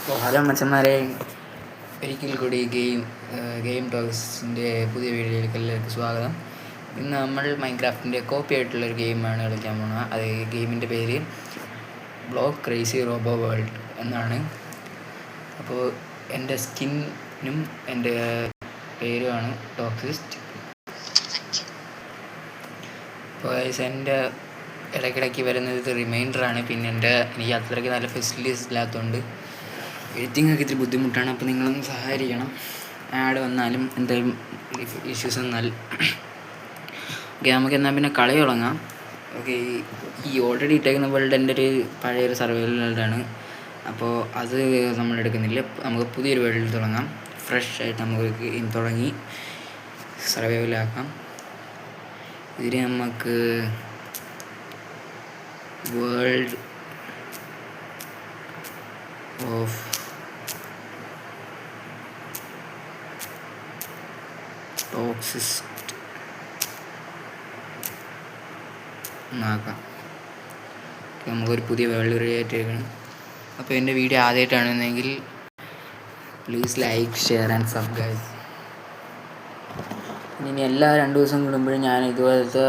അപ്പോൾ ഹലോ മച്ചന്മാരെ, ഒരിക്കൽ കൂടി ഗെയിം ടോക്സിൻ്റെ പുതിയ വീഡിയോയിലേക്ക് എല്ലാവർക്കും സ്വാഗതം. ഇന്ന് നമ്മൾ മൈൻക്രാഫ്റ്റിൻ്റെ കോപ്പി ആയിട്ടുള്ളൊരു ഗെയിമാണ് കളിക്കാൻ പോകുന്നത്. അത് ഗെയിമിൻ്റെ പേര് ബ്ലോക്ക് ക്രേസി റോബോ വേൾഡ് എന്നാണ്. അപ്പോൾ എൻ്റെ സ്കിന്നും എൻ്റെ പേരുമാണ് ടോക്സിസ്റ്റ്. അപ്പോൾ എൻ്റെ ഇടയ്ക്കിടയ്ക്ക് വരുന്നത് റിമൈൻഡറാണ്. പിന്നെ എനിക്ക് അത്രയ്ക്ക് നല്ല ഫെസിലിറ്റീസ് ഇല്ലാത്തതുകൊണ്ട് എഡിറ്റിങ്ങൊക്കെ ഇത്തിരി ബുദ്ധിമുട്ടാണ്. അപ്പോൾ നിങ്ങളൊന്ന് സഹായിക്കണം. ആഡ് വന്നാലും എന്തെങ്കിലും ഇഷ്യൂസ് വന്നാൽ ഓക്കെ, നമുക്ക് എന്നാൽ പിന്നെ കളി തുടങ്ങാം. ഓക്കെ, ഈ ഓൾറെഡി ഇട്ടേക്കുന്ന വേൾഡ് എൻ്റെ ഒരു പഴയൊരു സർവൈവൽ വേൾഡാണ്. അപ്പോൾ അത് നമ്മൾ എടുക്കുന്നില്ല. നമുക്ക് പുതിയൊരു വേൾഡിൽ തുടങ്ങാം. ഫ്രഷ് ആയിട്ട് നമുക്ക് തുടങ്ങി സർവൈവലാക്കാം. ഇതിന് നമുക്ക് വേൾഡ് ഓഫ് ടോക്സിസ്റ്റ് എന്നാക്കാം. നമുക്കൊരു പുതിയ വേൾഡ് ക്രിയേറ്റ് ചെയ്യണം. അപ്പോൾ എൻ്റെ വീഡിയോ ആദ്യമായിട്ടാണെന്നെങ്കിൽ please like, share and subscribe. ഇനി എല്ലാ 2 ദിവസം കൂടുമ്പോഴും ഞാൻ ഇതുപോലത്തെ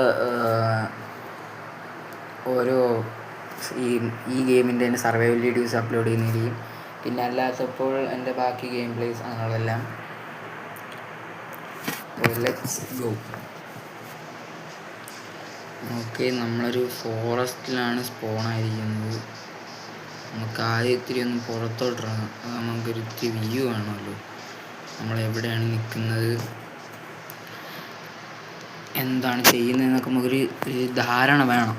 ഓരോ ഈ ഗെയിമിൻ്റെ തന്നെ സർവൈവൽ വീഡിയോസ് അപ്ലോഡ് ചെയ്യുന്നതായിരിക്കും. പിന്നെ അല്ലാത്തപ്പോൾ എൻ്റെ ബാക്കി ഗെയിം പ്ലേസ് അങ്ങനെയുള്ളതെല്ലാം. Let's go. ഓക്കെ, നമ്മളൊരു ഫോറസ്റ്റിലാണ് സ്പോണായിരിക്കുന്നത്. നമുക്ക് ആദ്യം ഇത്തിരി ഒന്ന് പുറത്തോട്ടിറങ്ങാം. അത് നമുക്കൊരു ഇത്തിരി വ്യൂ കാണുമല്ലോ, നമ്മളെവിടെയാണ് നിൽക്കുന്നത്, എന്താണ് ചെയ്യുന്നതെന്നൊക്കെ നമുക്കൊരു ധാരണ വേണം.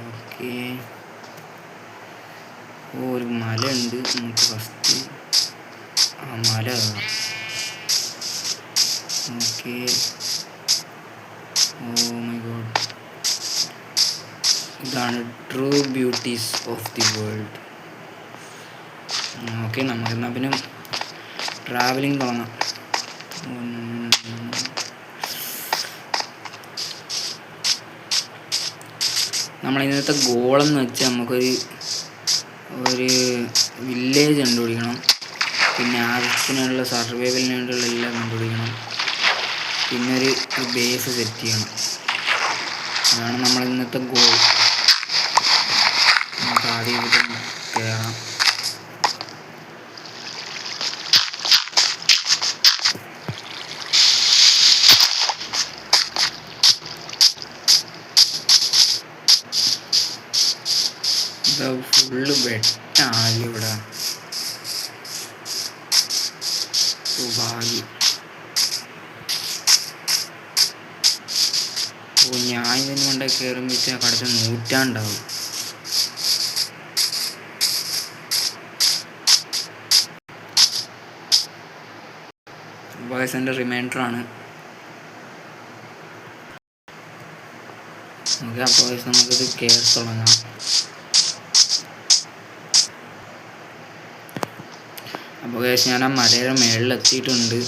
ഓക്കെ, ഒരു മല ഉണ്ട്. നമുക്ക് ഫസ്റ്റ് ആ മല കാണാം. ഓക്കെ, ഓ മൈ ഗോഡ്, ഇതാണ് true beauties of the world. Okay, നമുക്കെന്നാൽ പിന്നെ ട്രാവലിംഗ് തുടങ്ങാം. നമ്മളിന്നത്തെ ഗോളെന്ന് വെച്ചാൽ നമുക്കൊരു വില്ലേജ് കണ്ടുപിടിക്കണം. പിന്നെ ആവശ്യത്തിനുള്ള സർവൈവലിന് വേണ്ടിയുള്ള എല്ലാം കണ്ടുപിടിക്കണം. പിന്നെ ഒരു ബേസ് സെറ്റ് ചെയ്യണം. അതാണ് നമ്മളിന്നത്തെ ഗോൾ. നമുക്ക് ആദ്യം ഇവിടെ കയറാം. ഫുള്ള് വെട്ടാണല്ലോ ഇവിടെ. ഭാഗ്യം. ഞാൻ ഇതിന് കൊണ്ട് കയറുമ്പോഴത്തേക്ക് കടച്ച നൂറ്റാണ്ടാവും. വോയിസിൻ്റെ റിമൈൻഡറാണ്. ഓക്കെ, അപ്പോൾ നമുക്കിത് കയറി തുടങ്ങാം. അപ്പോൾ ഞാൻ ആ മലയുടെ മുകളിലെത്തിയിട്ടുണ്ട്.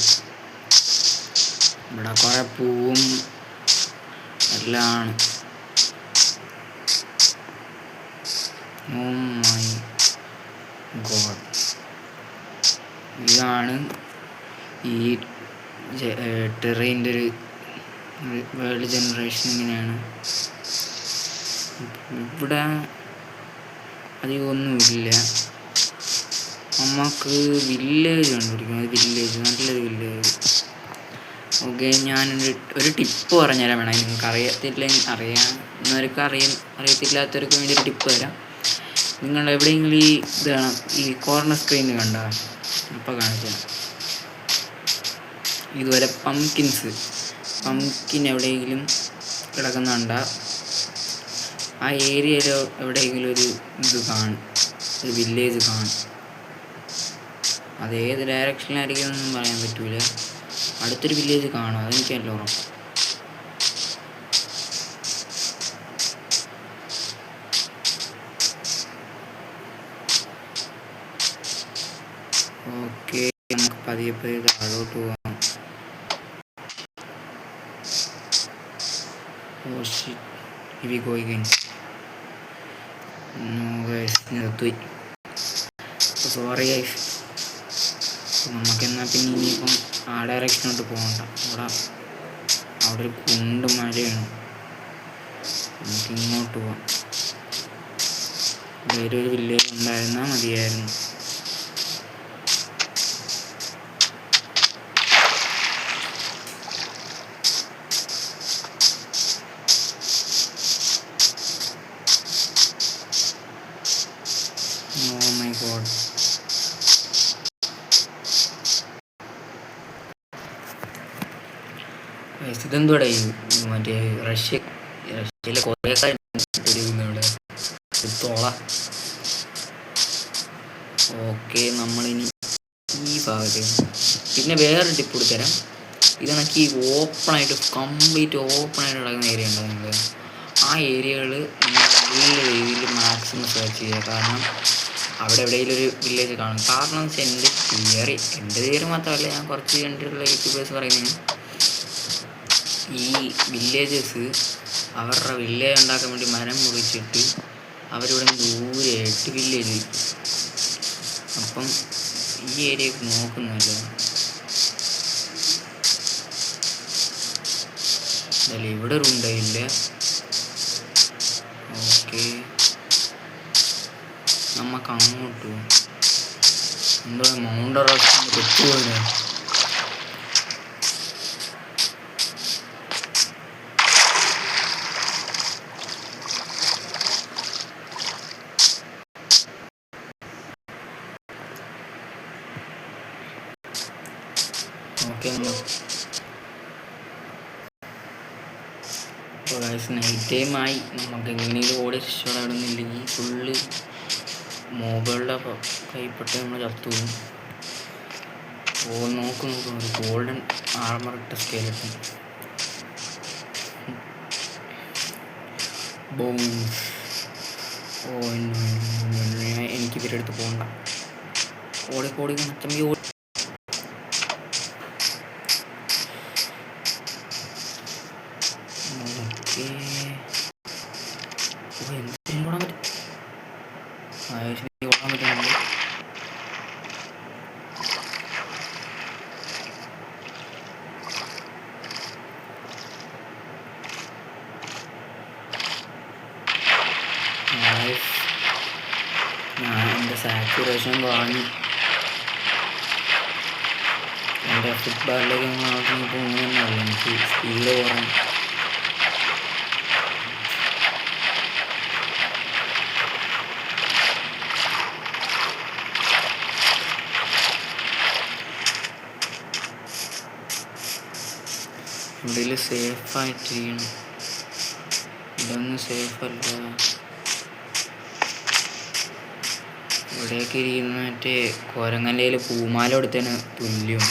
ഇവിടെ കുറേ പൂവും എല്ലാം. ഓ മൈ ഗോഡ്, ഇതാണ് ഈ ടെറൈൻ്റെ ഒരു വേൾഡ് ജനറേഷൻ. ഇങ്ങനെയാണ്. ഇവിടെ അധികമൊന്നുമില്ല. നമുക്ക് വില്ലേജ് കണ്ടുപിടിക്കണം. നല്ലൊരു വില്ലേജ്. ഓക്കെ, ഞാനൊരു ടിപ്പ് പറഞ്ഞുതരാൻ വേണം. നിങ്ങൾക്ക് അറിയാവുന്നവർക്ക് അറിയത്തില്ലാത്തവർക്ക് വേണ്ടി ഒരു ടിപ്പ് തരാം. നിങ്ങൾ എവിടെയെങ്കിലും ഈ കോർണർ സ്ക്രീനിൽ കണ്ടോ? അപ്പോൾ കാണിക്കാം. ഇതുവരെ പംകിൻ എവിടെയെങ്കിലും കിടക്കുന്നുണ്ടോ? ആ ഏരിയയിൽ എവിടെയെങ്കിലും ഒരു ഒരു വില്ലേജ് കാണും. അതേത് ഡയറക്ഷനിലായിരിക്കും എന്നൊന്നും പറയാൻ പറ്റൂല. അടുത്തൊരു വില്ലേജ് കാണും, അതെനിക്കല്ല ഉറപ്പ്. ഓക്കെ, നമുക്ക് പതിയെ താഴോട്ട് പോകാം. Oh shit, here we go again. No guys, നിർത്തി. Sorry guys. നമുക്കെന്നാൽ പിന്നെ ഇനിയിപ്പം ആ ഡയറക്ഷനോട്ട് പോകണ്ട. അവിടെ ഒരു കുണ്ട് മലയാണ്, നമുക്ക് ഇങ്ങോട്ട് പോവാം. വേറൊരു വില്ലേജ് ഉണ്ടായിരുന്നാൽ മതിയായിരുന്നു. ഓ മൈ ഗോഡ്. ഇതെന്തോടെ മറ്റേ റഷ്യയിലെ കൊറിയക്കാരുണ്ട് തോള. ഓക്കെ, നമ്മളിനി ഈ ഭാഗത്ത് പിന്നെ വേറൊരു ടിപ്പ് കൊടുത്തരാം. ഇതെനിക്ക് ഓപ്പണായിട്ട് കംപ്ലീറ്റ് ഓപ്പണായിട്ട് കിടക്കുന്ന ഏരിയ ഉണ്ടോ നിങ്ങൾ? ആ ഏരിയകൾ നല്ല രീതിയിൽ മാക്സിമം സെർച്ച് ചെയ്യുക. കാരണം അവിടെ എവിടെയെങ്കിലും ഒരു വില്ലേജ് കാണും. കാരണം എന്ന് വെച്ചാൽ എൻ്റെ തിയറി മാത്രമല്ല, ഞാൻ കുറച്ച് കണ്ടിട്ടുള്ള യൂട്യൂബേഴ്സ് പറയുന്നത് ഈ വില്ലേജസ് അവരുടെ വില്ലേജ് ഉണ്ടാക്കാൻ വേണ്ടി മരം മുറിച്ചിട്ട് അവരിവിടെ ദൂരെയായിട്ട് വില്ലേജ്. അപ്പം ഈ ഏരിയ നോക്കുന്നില്ല. എന്തായാലും ഇവിടെ ഒരു ഉണ്ടായില്ല. ഓക്കെ, നമുക്ക് അങ്ങോട്ട് പോകും. എന്തോ മൗണ്ട് എവറസ്റ്റ് തെറ്റുപോലെ. ഓക്കെ, നൈറ്റ് ടൈമായി. നമുക്ക് എങ്ങനെയും ഓടി രക്ഷപ്പെടാനില്ലെങ്കിൽ ഫുള്ള് മോബൈലിൻ്റെ കൈപ്പെട്ട് നമ്മൾ ചത്തു പോകും. നോക്കും ഒരു ഗോൾഡൻ ആർമർ ഇട്ട സ്കെലട്ടൺ. എനിക്ക് ഇവരുടെ അടുത്ത് പോകണ്ട. ഓടിക്കോടി മച്ചമ്പി ഓടി. ഓക്കെ, എന്തെങ്കിലും ഓടാൻ പറ്റും. ഓടാൻ പറ്റുന്നുണ്ട്. ഞാൻ എൻ്റെ സാച്ചുറേഷൻ വാങ്ങി എൻ്റെ ഫുട്ബോളിലേക്ക് നോക്കി പോകുന്നതല്ല, എനിക്ക് സ്പീഡ് കുറഞ്ഞു. ഇവിടെ സേഫായിട്ടിരിക്കണം. ഇതൊന്നും സേഫല്ല. ഇവിടെയൊക്കെ ഇരിക്കുന്ന മറ്റേ കൊരങ്ങൻ്റെ പൂമാല കൊടുത്തതിന് തുല്യം.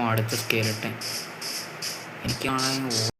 അടുത്ത സ്കെലട്ടൺ എനിക്കാണെങ്കിൽ